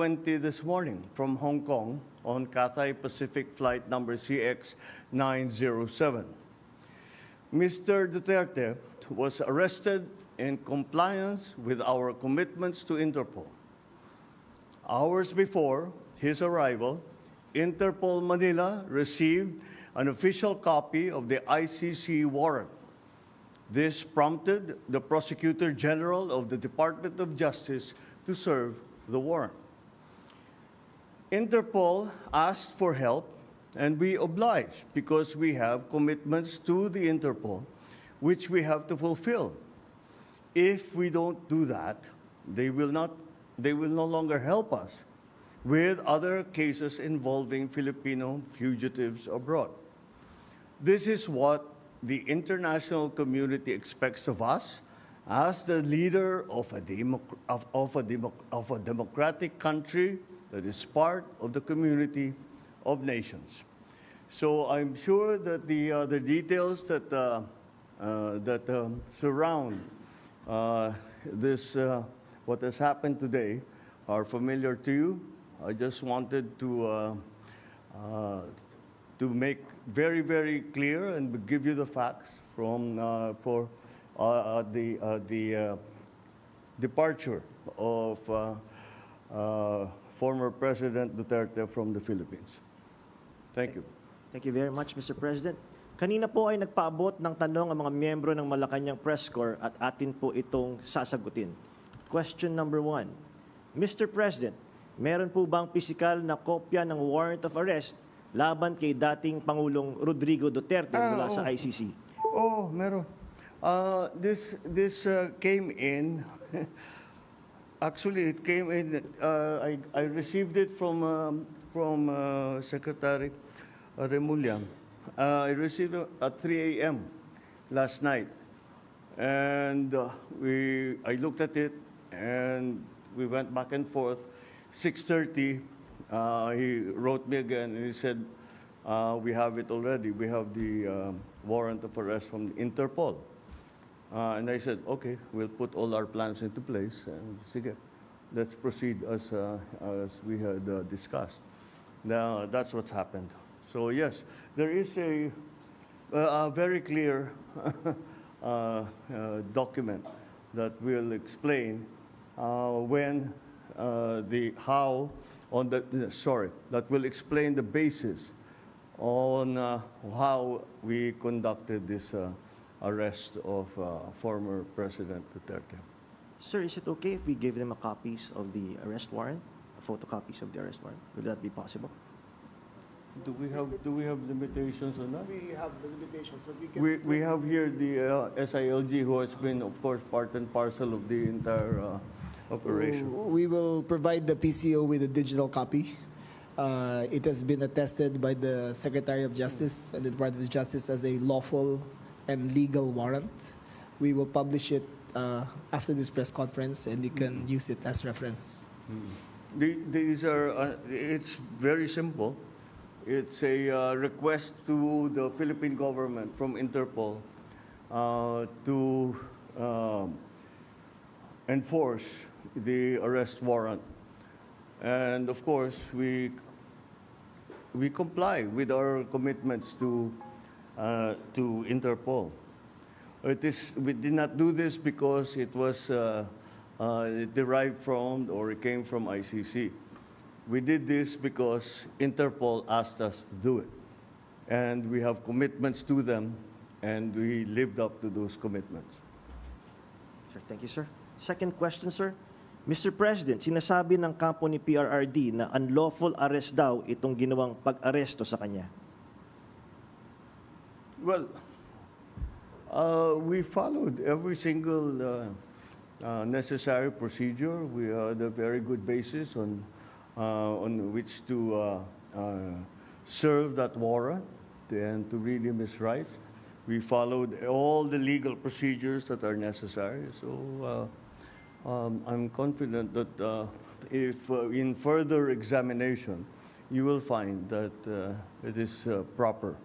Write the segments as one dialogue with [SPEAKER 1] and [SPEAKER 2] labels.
[SPEAKER 1] 20 this morning from Hong Kong on Cathay Pacific flight number CX-907. Mr. Duterte was arrested in compliance with our commitments to Interpol. Hours before his arrival, Interpol Manila received an official copy of the ICC warrant. This prompted the Prosecutor General of the Department of Justice to serve the warrant. Interpol asked for help, and we obliged because we have commitments to the Interpol, which we have to fulfill. If we don't do that, they will no longer help us with other cases involving Filipino fugitives abroad. This is what the international community expects of us as the leader of a democratic country that is part of the community of nations. So I'm sure that the details that surround this what has happened today are familiar to you. I just wanted to make very, very clear and give you the facts from for the departure of former President Duterte from the Philippines. Thank you.
[SPEAKER 2] Thank you very much, Mr. President. Kanina po ay nagpaabot ng tanong ang mga miyembro ng Malacanang Press Corps at atin po itong sasagutin. Question number 1. Mr. President, meron po bang pisikal na kopya ng warrant of arrest laban kay dating Pangulong Rodrigo Duterte mula sa ICC?
[SPEAKER 1] Oh, meron. This came in. Actually, it came in. I received it from Secretary Remulla. I received it at 3 a.m. last night, and I looked at it, and we went back and forth. 6:30, he wrote me again, and he said, "We have it already. We have the warrant of arrest from Interpol." And I said, okay, we'll put all our plans into place, and sige, let's proceed as we had discussed. Now, that's what's happened. So yes, there is a very clear document that will explain that will explain the basis on how we conducted this arrest of former President Duterte.
[SPEAKER 2] Sir, is it okay if we give them a copies of the arrest warrant, photocopies of the arrest warrant? Would that be possible?
[SPEAKER 1] Do we have limitations on that?
[SPEAKER 3] We have the limitations, but we can.
[SPEAKER 1] We have here the SILG, who has been, of course, part and parcel of the entire operation.
[SPEAKER 3] We will provide the PCO with a digital copy. It has been attested by the Secretary of Justice and the Department of Justice as a lawful and legal warrant. We will publish it after this press conference, and you can use it as reference.
[SPEAKER 1] These are, it's very simple. It's a request to the Philippine government from Interpol to enforce the arrest warrant. And of course, we comply with our commitments to Interpol. We did not do this because it was derived from or it came from ICC. We did this because Interpol asked us to do it. And we have commitments to them, and we lived up to those commitments.
[SPEAKER 2] Sir, thank you, sir. Second question, sir. Mr. President, sinasabi ng kampo ni PRRD na unlawful arrest daw itong ginawang pag-aresto sa kanya.
[SPEAKER 1] Well, we followed every single necessary procedure. We had a very good basis on which to serve that warrant and to read him his rights. We followed all the legal procedures that are necessary. So I'm confident that if in further examination, you will find that it is proper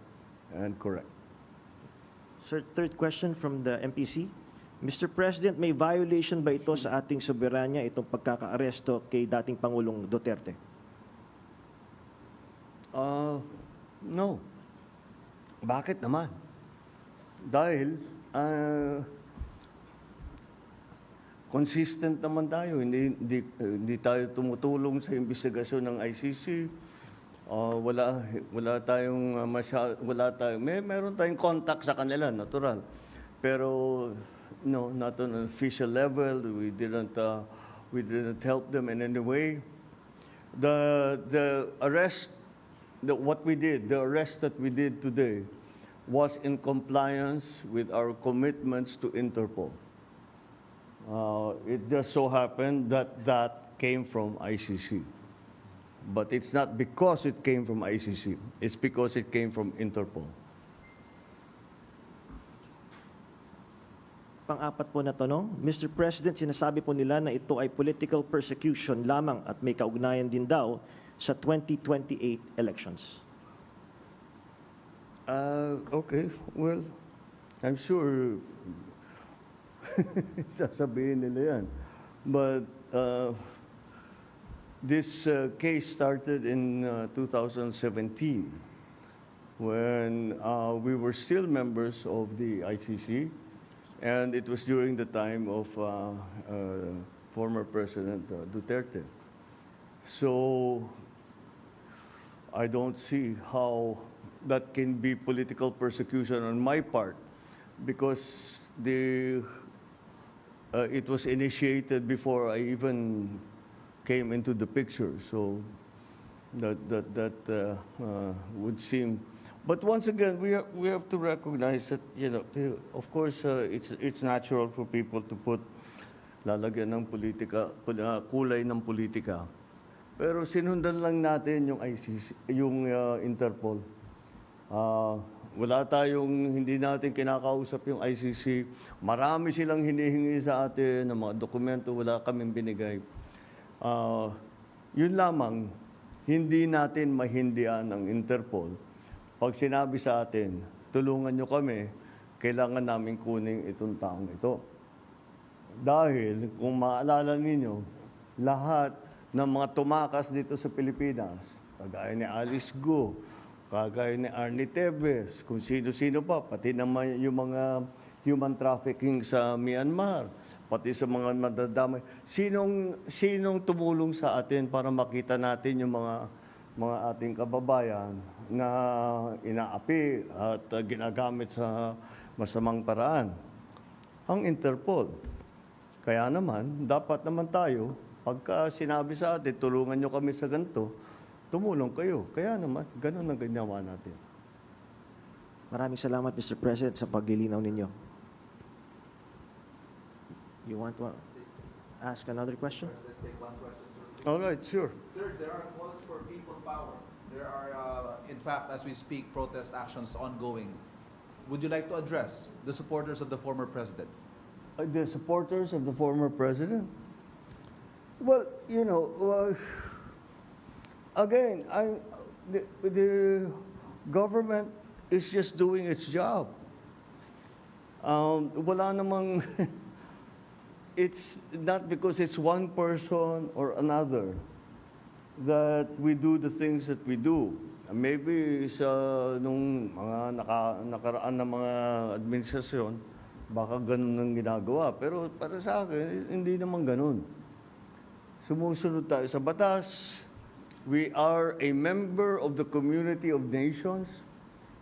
[SPEAKER 1] and correct.
[SPEAKER 2] Sir, third question from the MPC. Mr. President, may violation ba ito sa ating soberanya, itong pagkaka-aresto kay dating Pangulong Duterte?
[SPEAKER 1] No. Bakit naman? Dahil consistent naman tayo. Hindi tayo tumutulong sa investigasyon ng ICC. Meron tayong contact sa kanila, natural. Pero no, not on an official level. We didn't help them in any way. The arrest, the arrest that we did today was in compliance with our commitments to Interpol. It just so happened that came from ICC. But it's not because it came from ICC. It's because it came from Interpol.
[SPEAKER 2] Pang-apat po na tanong, Mr. President, sinasabi po nila na ito ay political persecution lamang at may kaugnayan din daw sa 2028 elections.
[SPEAKER 1] Okay, well, I'm sure sasabihin nila yan. But this case started in 2017 when we were still members of the ICC, and it was during the time of former President Duterte. So I don't see how that can be political persecution on my part, because it was initiated before I even came into the picture. So that would seem. But once again, we have to recognize that, you know, of course, it's natural for people to put lalagyan ng politika, kulay ng politika. Pero sinundan lang natin yung ICC, yung Interpol. Hindi natin kinakausap yung ICC. Marami silang hinihingi sa atin ng mga dokumento, wala kaming binigay. Yun lamang, hindi natin mahindian ang Interpol. Pag sinabi sa atin, tulungan nyo kami, kailangan namin kunin itong taong ito. Dahil, kung maalala ninyo, lahat ng mga tumakas dito sa Pilipinas, kagaya ni Alice Go, kagaya ni Arnie Tevez, kung sino-sino pa, pati naman yung mga human trafficking sa Myanmar, pati sa mga nadadamay. Sinong tumulong sa atin para makita natin yung mga ating kababayan na inaapi at ginagamit sa masamang paraan? Ang Interpol. Kaya naman, dapat naman tayo, pagka sinabi sa atin, tulungan nyo kami sa ganito, tumulong kayo. Kaya naman, ganun ang ginawa natin.
[SPEAKER 2] Maraming salamat, Mr. President, sa paglilinaw ninyo. You want to ask another question?
[SPEAKER 4] Take one question, sir.
[SPEAKER 1] All right, sure.
[SPEAKER 4] Sir, there are calls for people power. There are, in fact, as we speak, protest actions ongoing. Would you like to address the supporters of the former president?
[SPEAKER 1] The supporters of the former president? Well, you know, again, the government is just doing its job. Wala namang, it's not because it's one person or another that we do the things that we do. Maybe sa nung mga nakaraan na mga administrasyon, baka ganun ang ginagawa. Pero para sa akin, hindi naman ganun. Sumusunod tayo sa batas. We are a member of the community of nations.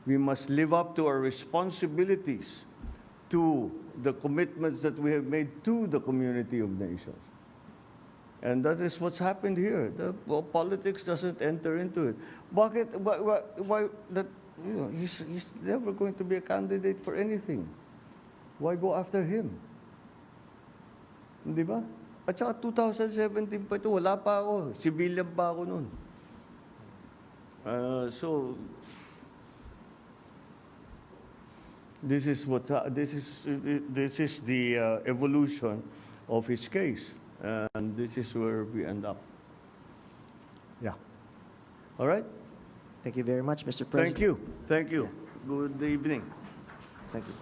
[SPEAKER 1] We must live up to our responsibilities, to the commitments that we have made to the community of nations. And that is what's happened here. Politics doesn't enter into it. Bakit? Why that? You know, he's never going to be a candidate for anything. Why go after him? Di ba? At saka 2017 pa ito, wala pa ako. Civilian pa ako noon. So this is the evolution of his case, and this is where we end up. Yeah. All right.
[SPEAKER 2] Thank you very much, Mr. President.
[SPEAKER 1] Thank you. Good evening.
[SPEAKER 2] Thank you.